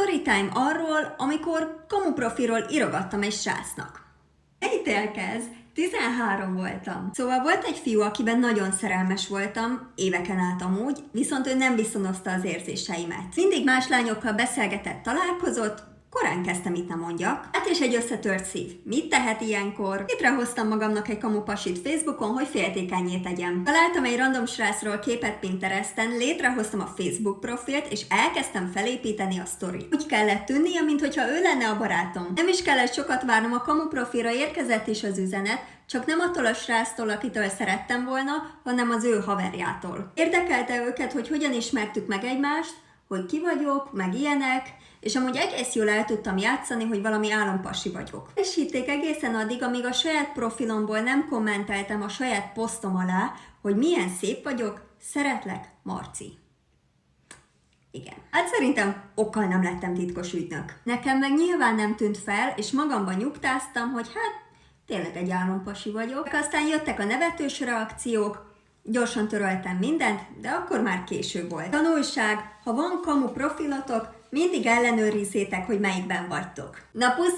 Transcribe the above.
Storytime arról, amikor kamu profiról írogattam egy srácnak. Ítélkezz, 13 voltam. Szóval volt egy fiú, akiben nagyon szerelmes voltam, éveken át amúgy, viszont ő nem viszonozta az érzéseimet. Mindig más lányokkal beszélgetett, találkozott, korán kezdtem, itt nem mondjak. Hát és egy összetört szív. Mit tehet ilyenkor? Létrehoztam magamnak egy kamupasit Facebookon, hogy féltékennyé tegyem. Találtam egy random srácról képet Pinteresten, létrehoztam a Facebook profilt, és elkezdtem felépíteni a sztorit. Úgy kellett tűnnie, mintha ő lenne a barátom. Nem is kellett sokat várnom, a kamu profilra érkezett is az üzenet, csak nem attól a sráctól, akitől szerettem volna, hanem az ő haverjától. Érdekelte őket, hogy hogyan ismertük meg egymást, hogy ki vagyok, meg ilyenek, és amúgy egész jól el tudtam játszani, hogy valami álompasi vagyok. És hitték egészen addig, amíg a saját profilomból nem kommenteltem a saját posztom alá, hogy milyen szép vagyok, szeretlek, Marci. Igen. Hát szerintem okkal nem lettem titkos ügynök. Nekem meg nyilván nem tűnt fel, és magamban nyugtáztam, hogy hát tényleg egy álompasi vagyok. Aztán jöttek a nevetős reakciók, gyorsan töröltem mindent, de akkor már késő volt. Tanulság, ha van kamu profilotok, mindig ellenőrizzétek, hogy melyikben vagytok. Na pusz!